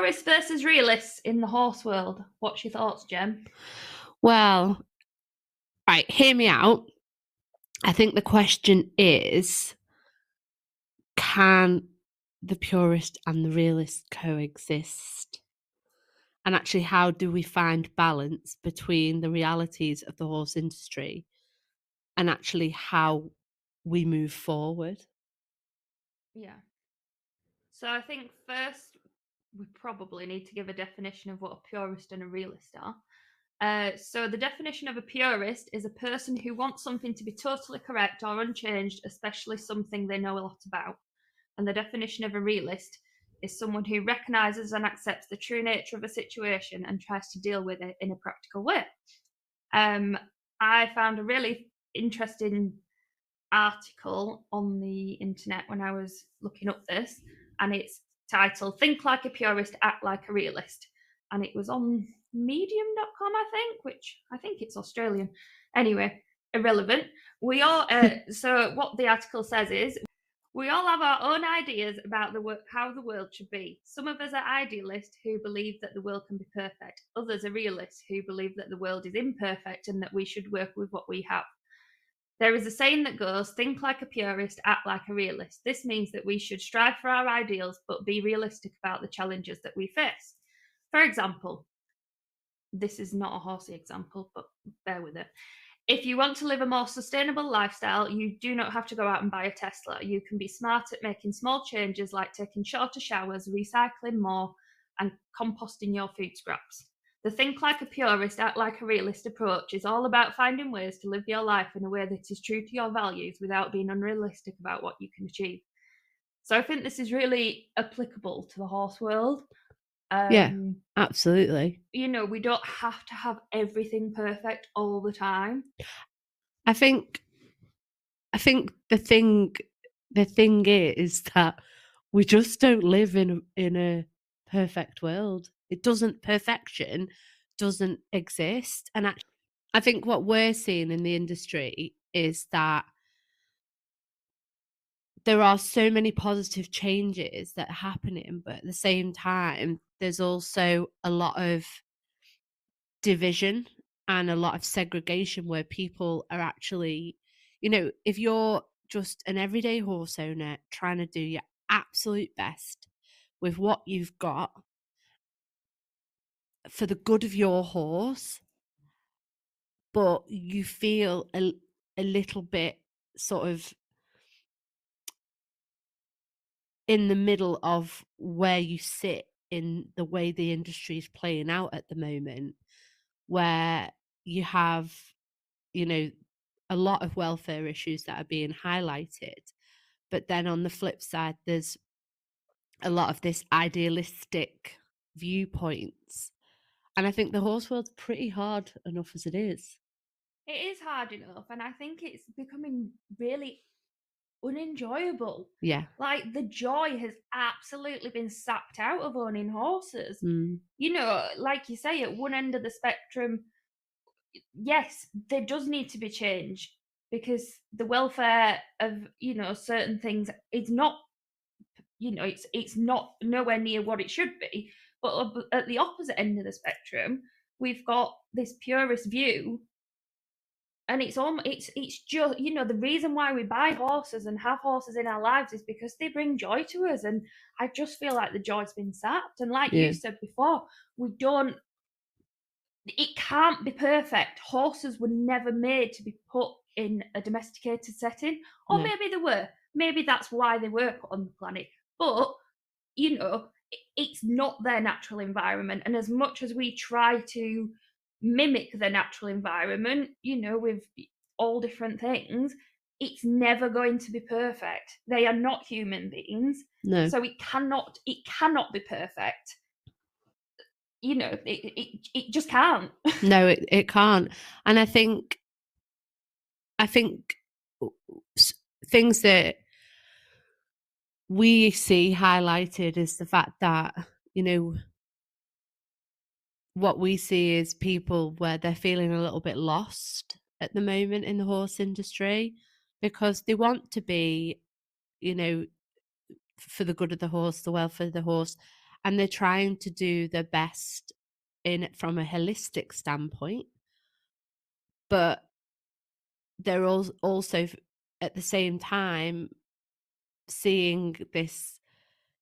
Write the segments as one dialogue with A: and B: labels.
A: Purists versus realists in the horse world. What's your thoughts, Jem?
B: Well, right, hear me out. I think the question is, can the purist and the realist coexist? And actually, how do we find balance between the realities of the horse industry and actually how we move forward?
A: Yeah. So I think first we probably need to give a definition of what a purist and a realist are. So the definition of a purist is a person who wants something to be totally correct or unchanged, especially something they know a lot about. And the definition of a realist is someone who recognizes and accepts the true nature of a situation and tries to deal with it in a practical way. I found a really interesting article on the internet when I was looking up this, and it's titled Think Like a Purist, Act Like a Realist. And it was on medium.com, I think, which I think it's Australian. Anyway, irrelevant. We all so what the article says is we all have our own ideas about how the world should be. Some of us are idealists who believe that the world can be perfect. Others are realists who believe that the world is imperfect and that we should work with what we have. There is a saying that goes, think like a purist, act like a realist. This means that we should strive for our ideals, but be realistic about the challenges that we face. For example, this is not a horsey example, but bear with it. If you want to live a more sustainable lifestyle, you do not have to go out and buy a Tesla. You can be smart at making small changes like taking shorter showers, recycling more, and composting your food scraps. The think like a purist, act like a realist approach is all about finding ways to live your life in a way that is true to your values without being unrealistic about what you can achieve. So I think this is really applicable to the horse world.
B: Yeah, absolutely.
A: You know, we don't have to have everything perfect all the time.
B: I think the thing is that we just don't live in a perfect world. Perfection doesn't exist. And I think what we're seeing in the industry is that there are so many positive changes that are happening, but at the same time, there's also a lot of division and a lot of segregation where people are actually, if you're just an everyday horse owner trying to do your absolute best with what you've got for the good of your horse, but you feel a little bit sort of in the middle of where you sit in the way the industry is playing out at the moment, where you have, a lot of welfare issues that are being highlighted. But then on the flip side, there's a lot of this idealistic viewpoints. And I think the horse world's pretty hard enough as it is.
A: It is hard enough, and I think it's becoming really unenjoyable.
B: Yeah.
A: Like the joy has absolutely been sapped out of owning horses.
B: Mm.
A: You know, like you say, at one end of the spectrum, yes, there does need to be change because the welfare of, certain things is not, it's not nowhere near what it should be. But at the opposite end of the spectrum, we've got this purist view, and it's just, the reason why we buy horses and have horses in our lives is because they bring joy to us, and I just feel like the joy's been sapped. And like you said before, it can't be perfect. Horses were never made to be put in a domesticated setting, or maybe they were, maybe that's why they were put on the planet, but it's not their natural environment. And as much as we try to mimic the natural environment, with all different things, it's never going to be perfect. They are not human beings.
B: No.
A: So it cannot be perfect. It just can't.
B: No, it can't. And I think things that we see highlighted is the fact that, what we see is people where they're feeling a little bit lost at the moment in the horse industry because they want to be, for the good of the horse, the welfare of the horse, and they're trying to do their best in it from a holistic standpoint, but they're also at the same time seeing this,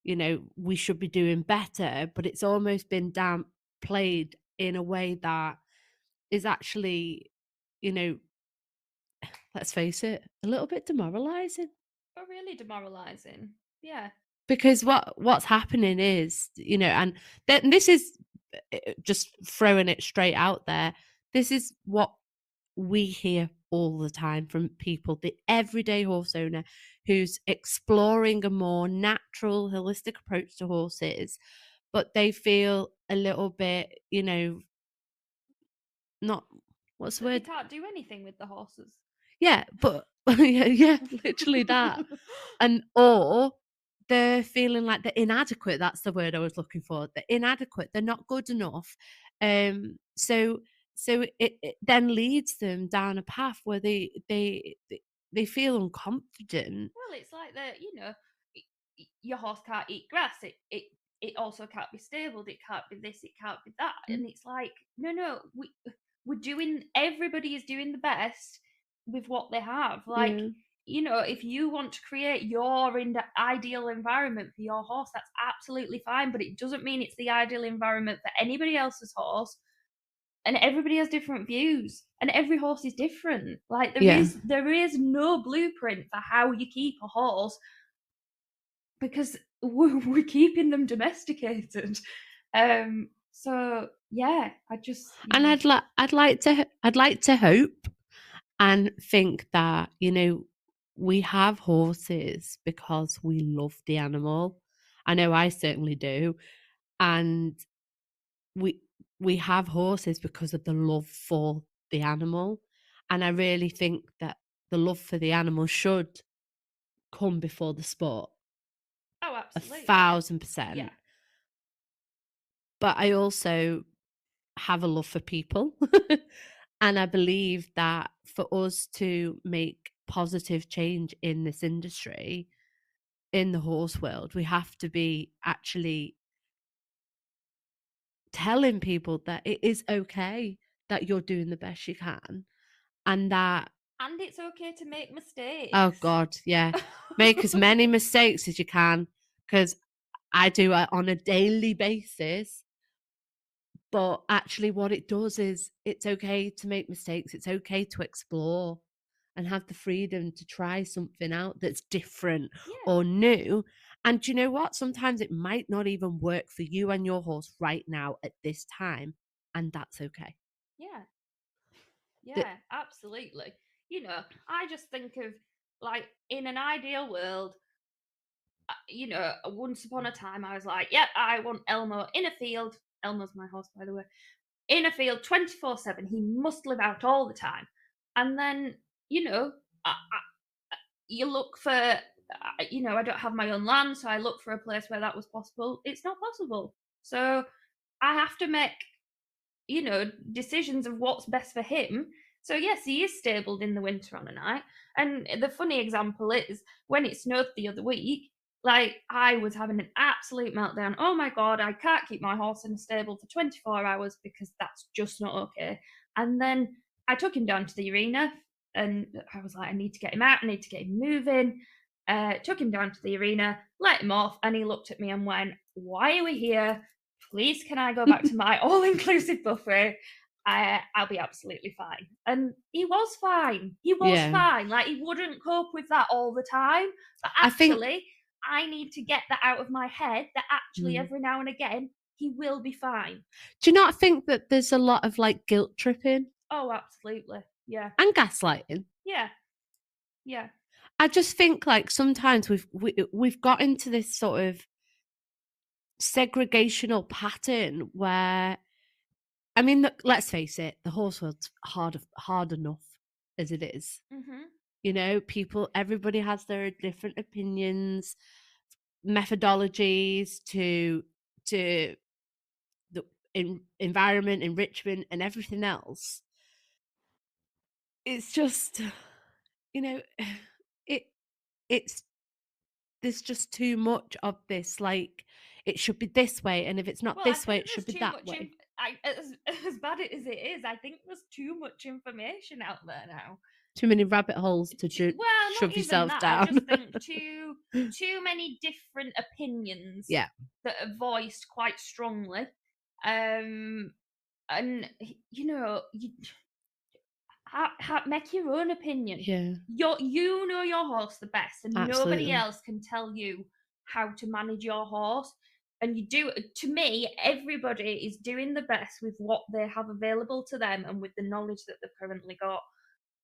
B: we should be doing better, but it's almost been downplayed in a way that is actually, you know, let's face it, a little bit demoralizing.
A: But really demoralizing. Yeah.
B: Because what's happening is, and then this is just throwing it straight out there. This is what we hear all the time from people, the everyday horse owner who's exploring a more natural, holistic approach to horses, but they feel a little bit, not what's the
A: That they
B: word?
A: can't do anything with the horses.
B: Yeah, but yeah, literally that. And or they're feeling like they're inadequate, that's the word I was looking for. They're inadequate, they're not good enough. So it then leads them down a path where they feel unconfident.
A: Well, it's like that, your horse can't eat grass. It also can't be stabled. It can't be this. It can't be that.
B: Mm,
A: And it's like, no, we're doing. Everybody is doing the best with what they have. Like,
B: yeah,
A: if you want to create your ideal environment for your horse, that's absolutely fine. But it doesn't mean it's the ideal environment for anybody else's horse, and everybody has different views, and every horse is different. Like
B: yeah.
A: there is no blueprint for how you keep a horse, because we're keeping them domesticated. So yeah, I just
B: And I'd like to hope and think that, we have horses because we love the animal. I know I certainly do. And we we have horses because of the love for the animal. And I really think that the love for the animal should come before the sport,
A: oh,
B: a
A: absolutely,
B: thousand
A: yeah.
B: percent. But I also have a love for people. And I believe that for us to make positive change in this industry, in the horse world, we have to be actually telling people that it is okay, that you're doing the best you can, and that,
A: And it's okay to make
B: oh
A: mistakes.
B: God, yeah, make as many mistakes as you can, because I do it on a daily basis. But actually, what it does is it's okay to make mistakes. It's okay to explore and have the freedom to try something out that's different
A: Yeah,
B: or new. And do you know what? Sometimes it might not even work for you and your horse right now at this time. And that's okay.
A: yeah,
B: That,
A: yeah, absolutely. I just think of, like, in an ideal world, once upon a time I was like, yep, I want Elmo in a field. Elmo's my horse, by the way. In a field 24/7. He must live out all the time. And then, you look for, I don't have my own land, so I look for a place where that was possible. It's not possible. So I have to make, decisions of what's best for him. So yes, he is stabled in the winter on a night. And the funny example is when it snowed the other week, like I was having an absolute meltdown. Oh my god, I can't keep my horse in a stable for 24 hours because that's just not okay. And then I took him down to the arena and I was like, I need to get him out, I need to get him moving. Took him down to the arena, let him off, and he looked at me and went, "Why are we here? Please, can I go back to my all-inclusive buffet? I'll be absolutely fine." And he was fine. He was
B: yeah.
A: fine. Like, he wouldn't cope with that all the time. But
B: I think,
A: actually, I need to get that out of my head that actually
B: mm,
A: every now and again he will be fine.
B: do you not think that there's a lot of like guilt tripping
A: Oh, absolutely. Yeah.
B: and gaslighting?
A: Yeah. Yeah.
B: I just think like sometimes we've got into this sort of segregational pattern where, I mean, look, let's face it, the horse world's hard enough as it is.
A: Mhm.
B: People, everybody has their different opinions, methodologies to the environment, enrichment, and everything else. It's just, you know, it it's there's just too much of this, like, it should be this way, and if it's not
A: Well, I
B: this way,
A: think
B: it
A: there's
B: should be
A: too
B: that
A: much.
B: way.
A: As bad as it is, I think there's too much information out there now.
B: Too many rabbit holes to
A: Well, not
B: shove
A: even
B: yourself
A: that. I
B: down.
A: just think too many different opinions
B: Yeah.
A: that are voiced quite strongly. And make your own opinion.
B: Yeah,
A: You know your horse the best, and nobody
B: absolutely.
A: else can tell you how to manage your horse. And you do, to me, everybody is doing the best with what they have available to them and with the knowledge that they've currently got.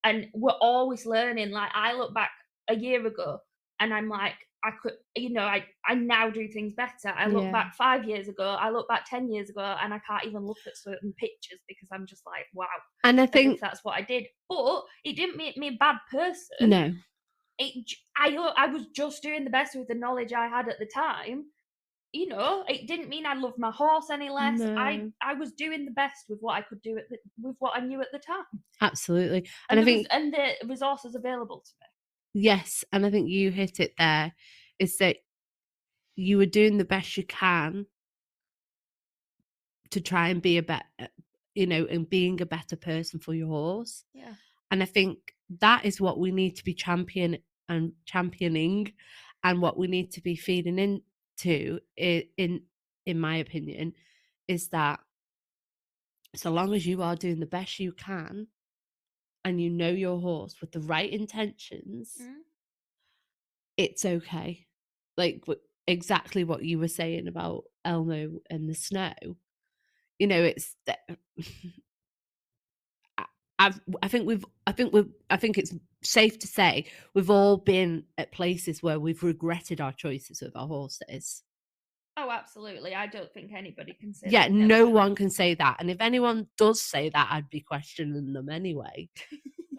A: And we're always learning. Like, I look back a year ago and I'm like, I could, I now do things better. I look
B: Yeah.
A: back 5 years ago, I look back 10 years ago, and I can't even look at certain pictures because I'm just like, wow,
B: And I
A: as if
B: think
A: that's what I did. But it didn't make me a bad person.
B: no.
A: I was just doing the best with the knowledge I had at the time. It didn't mean I loved my horse any less.
B: No.
A: I was doing the best with what I could do with what I knew at the time,
B: Absolutely.
A: and
B: And I think
A: the resources available to me.
B: yes, and I think you hit it there, is that you were doing the best you can to try and be a better, and being a better person for your horse.
A: Yeah.
B: And I think that is what we need to be championing, and what we need to be feeding into, in my opinion, is that so long as you are doing the best you can and you know your horse with the right intentions, it's okay. Like exactly what you were saying about Elmo and the snow. It's I think it's safe to say we've all been at places where we've regretted our choices with our horses.
A: Oh, absolutely. I don't think anybody can say
B: Yeah,
A: they've never
B: no
A: done
B: one
A: it.
B: can say that. And if anyone does say that, I'd be questioning them anyway.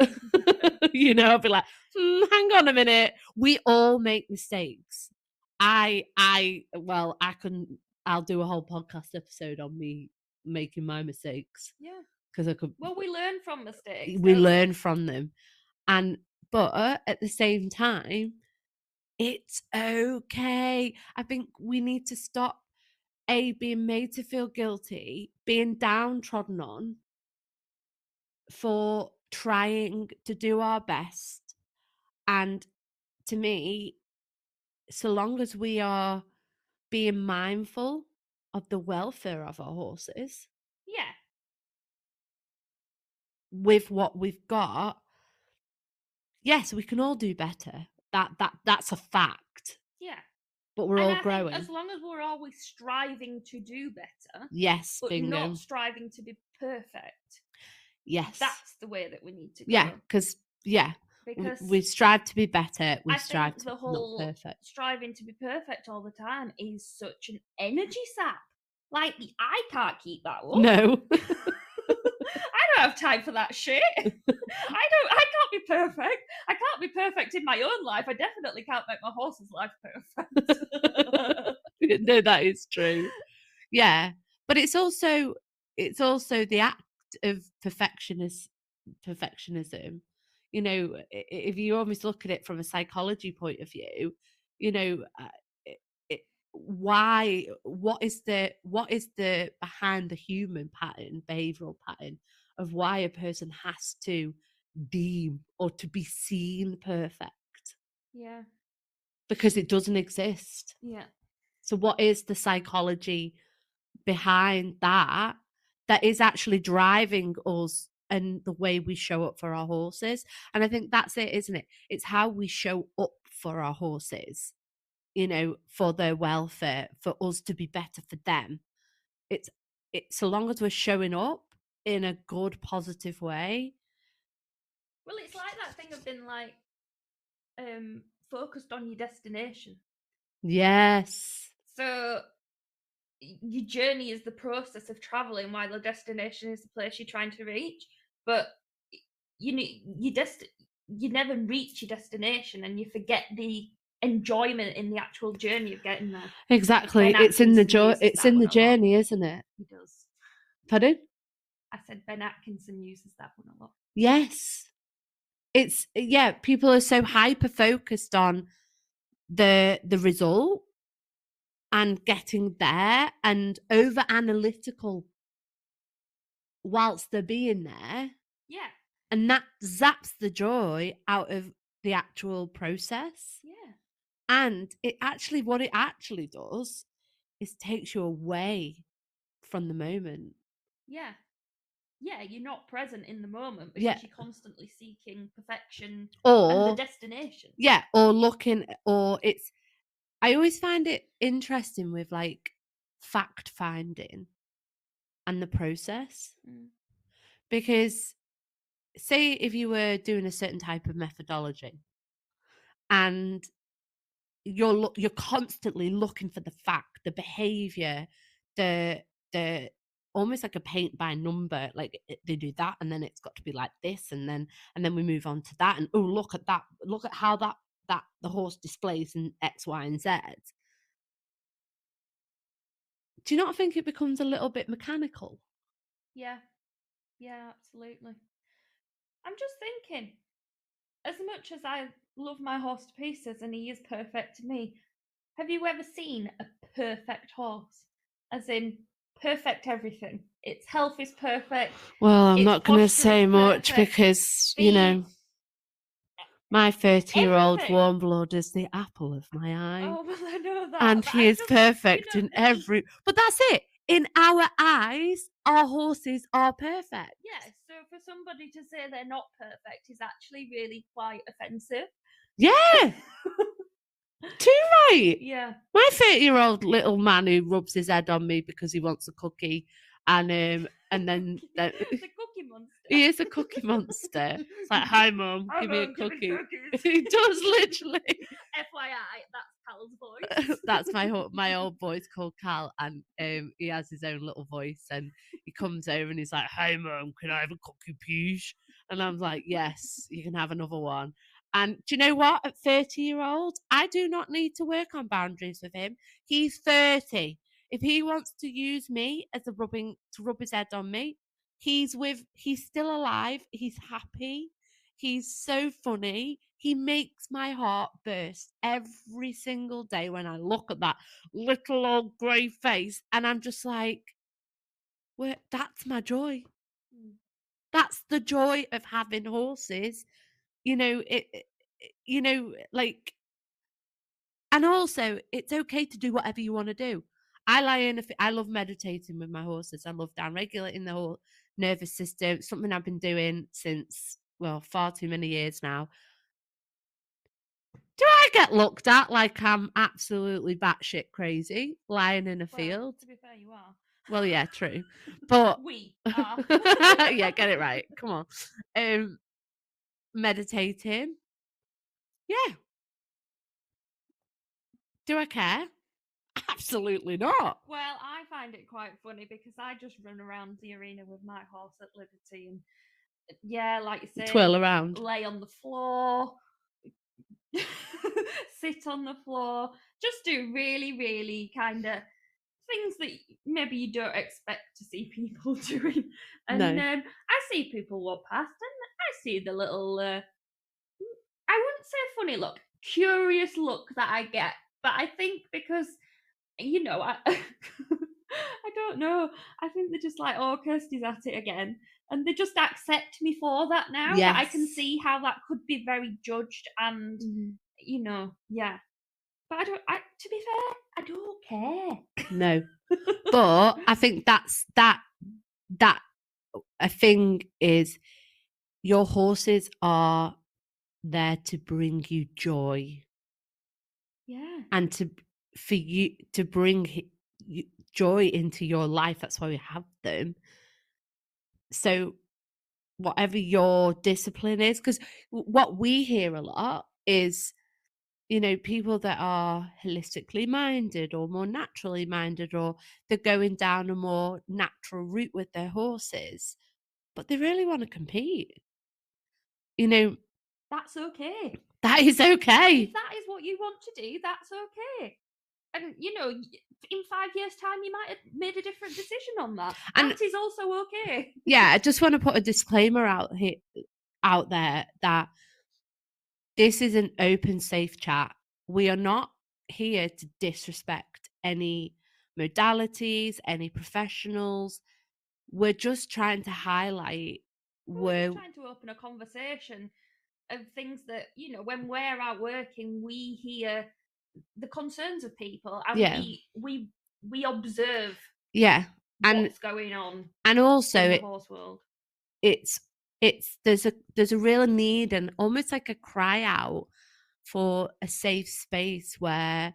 B: I'd be like, hang on a minute. We all make mistakes. Well, I'll do a whole podcast episode on me making my mistakes.
A: Yeah.
B: Because I could.
A: Well, we learn from mistakes.
B: We learn from them. But at the same time, it's okay. I think we need to stop being made to feel guilty, being downtrodden on for trying to do our best. And to me, so long as we are being mindful of the welfare of our horses,
A: Yeah.
B: with what we've got, yes, we can all do better. That's a fact.
A: Yeah.
B: But we're all growing.
A: Think as long as we're always striving to do better,
B: Yes,
A: but
B: bingo.
A: not striving to be perfect.
B: Yes.
A: That's the way that we need to go.
B: Yeah, because we strive to be better. We strive to
A: the whole
B: not perfect.
A: Striving to be perfect all the time is such an energy sap. Like, I can't keep that up.
B: No.
A: I don't have time for that shit. I can't be perfect. I can't be perfect in my own life. I definitely can't make my horse's life perfect.
B: No, that is true. Yeah. But it's also the act of perfectionism. If you almost look at it from a psychology point of view, what is the behind the human behavioral pattern of why a person has to deem or to be seen perfect?
A: Yeah.
B: Because it doesn't exist.
A: Yeah.
B: So what is the psychology behind that is actually driving us and the way we show up for our horses? And I think that's it, isn't it? It's how we show up for our horses, for their welfare, for us to be better for them. It's so long as we're showing up in a good, positive way.
A: Well, it's like that thing of being like focused on your destination.
B: Yes.
A: So your journey is the process of traveling, while the destination is the place you're trying to reach. But you never reach your destination, and you forget the enjoyment in the actual journey of getting there.
B: Exactly. It's in the joy. It's in the journey, isn't it?
A: He does.
B: Pardon?
A: I said Ben Atkinson uses that one a lot.
B: Yes. People are so hyper focused on the result and getting there and over analytical whilst they're being there.
A: Yeah.
B: And that zaps the joy out of the actual process.
A: Yeah.
B: And what it actually does is takes you away from the moment.
A: Yeah. Yeah, you're not present in the moment because you're constantly seeking perfection and the destination.
B: Yeah, or looking, or it's, I always find it interesting with like fact finding and the process. Because say if you were doing a certain type of methodology and you're constantly looking for the fact, the behavior, the almost like a paint by number, like they do that and then it's got to be like this and then we move on to that, and oh, look at that, look at how that the horse displays in X, Y, and Z. Do you not think it becomes a little bit mechanical?
A: Yeah. Yeah, absolutely. I'm just thinking, as much as I love my horse to pieces and he is perfect to me, have you ever seen a perfect horse? As in, perfect everything. Its health is perfect.
B: Well, I'm
A: its
B: not going to
A: posture is
B: say much
A: perfect,
B: because, you
A: feet,
B: know, my 30-year-old
A: everything.
B: warm blood is the apple of my eye.
A: Oh, well, I know that.
B: And
A: but
B: he is perfect
A: you know,
B: in every. But that's it. In our eyes, our horses are perfect.
A: Yeah, so for somebody to say they're not perfect is actually really quite offensive.
B: Yeah. Too right.
A: Yeah.
B: My 30-year-old little man who rubs his head on me because he wants a cookie, and then
A: the cookie monster.
B: He is a cookie monster. It's like, hi, Mum, give me a cookie. He does literally.
A: FYI, that's Cal's voice.
B: That's my old boy's called Cal, and he has his own little voice, and he comes over and he's like, "Hi, Mum, can I have a cookie, please?" And I'm like, "Yes, you can have another one." And do you know what? At 30-year-old, I do not need to work on boundaries with him. He's 30. If he wants to use me as to rub his head on me, he's still alive. He's happy. He's so funny. He makes my heart burst every single day when I look at that little old grey face, and I'm just like, that's my joy. That's the joy of having horses. You know, like, and also it's okay to do whatever you want to do. I love meditating with my horses. I love down regulating the whole nervous system. It's something I've been doing since, well, far too many years now. Do I get looked at like I'm absolutely batshit crazy lying in a field?
A: To be fair, you are.
B: Well, yeah, true. But
A: we are.
B: Yeah, get it right. Come on. Meditating. Yeah. Do I care? Absolutely not.
A: Well, I find it quite funny because I just run around the arena with my horse at liberty and, yeah, like you say,
B: twirl around,
A: lay on the floor, sit on the floor, just do really, really kind of things that maybe you don't expect to see people doing. And I see people walk past and I see the little, I wouldn't say funny look, curious look that I get. But I think because, you know, I don't know. I think they're just like, oh, Kirsty's at it again. And they just accept me for that now. Yes. But I can see how that could be very judged and, you know, yeah. But to be fair, I don't care.
B: No. But I think that's that a thing is your horses are there to bring you joy.
A: Yeah.
B: And for you to bring joy into your life. That's why we have them. So whatever your discipline is, because what we hear a lot is, you know, people that are holistically minded or more naturally minded, or they're going down a more natural route with their horses, but they really want to compete. You know,
A: that's okay.
B: That is okay.
A: If that is what you want to do, that's okay. And, you know, in 5 years' time, you might have made a different decision on that. And that is also okay.
B: Yeah, I just want to put a disclaimer out there that this is an open, safe chat. we are not here to disrespect any modalities, any professionals. We're just trying to highlight
A: We're just
B: where,
A: trying to open a conversation of things that, when we're out working, we hear the concerns of people, and
B: yeah,
A: we observe
B: yeah, and
A: what's going on
B: also
A: in the horse world.
B: it's there's a real need and almost like a cry out for a safe space where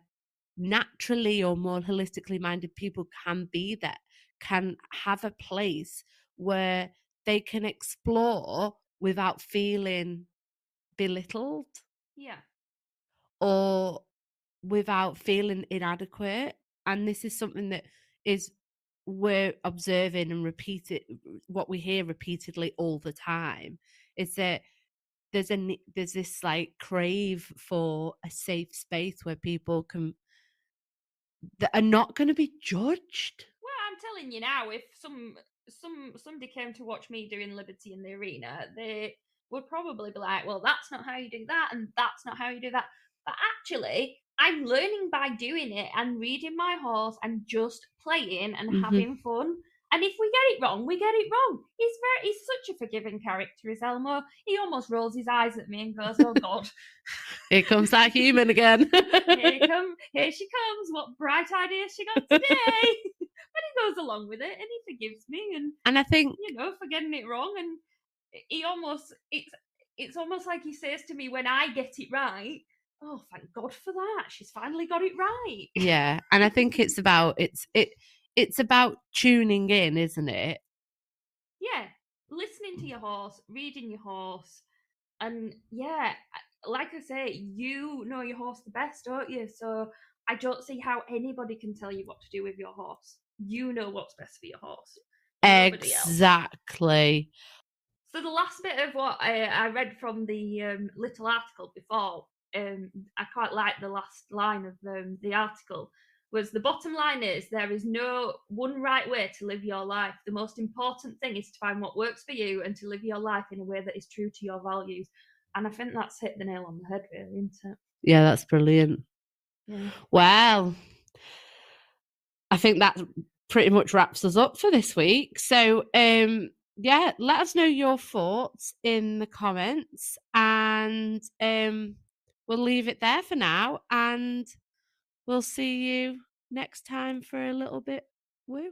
B: naturally or more holistically minded people can be there, can have a place where they can explore without feeling belittled
A: Yeah.
B: or without feeling inadequate. And this is something that is we're observing and repeated what we hear repeatedly all the time is that there's this like crave for a safe space where people can that are not going to be judged.
A: Well, I'm telling you now, if somebody came to watch me doing Liberty in the arena, they would probably be like, "Well, that's not how you do that, and that's not how you do that." But actually, I'm learning by doing it and reading my horse and just playing and
B: Hmm.
A: having fun. And if we get it wrong, we get it wrong. He's such a forgiving character, is Elmo. He almost rolls his eyes at me and goes, "Oh God."
B: Here comes that human again.
A: Here she comes. What bright idea she got today? But he goes along with it and he forgives me, and
B: And I think,
A: for getting it wrong. And he almost it's almost like he says to me when I get it right, "Oh, thank God for that. She's finally got it right."
B: yeah, and I think it's about tuning in, isn't it?
A: Yeah, listening to your horse, reading your horse, and yeah, like I say, you know your horse the best, don't you? So I don't see how anybody can tell you what to do with your horse. You know what's best for your horse. Nobody else.
B: Exactly.
A: So the last bit of what I read from the little article before, I quite like the last line of the article. Was the bottom line is there is no one right way to live your life. The most important thing is to find what works for you and to live your life in a way that is true to your values. And I think that's hit the nail on the head, really, isn't it?
B: Yeah, that's brilliant.
A: Yeah.
B: Well, I think that pretty much wraps us up for this week. So, yeah, let us know your thoughts in the comments, and we'll leave it there for now, and we'll see you next time for a little bit. Woo.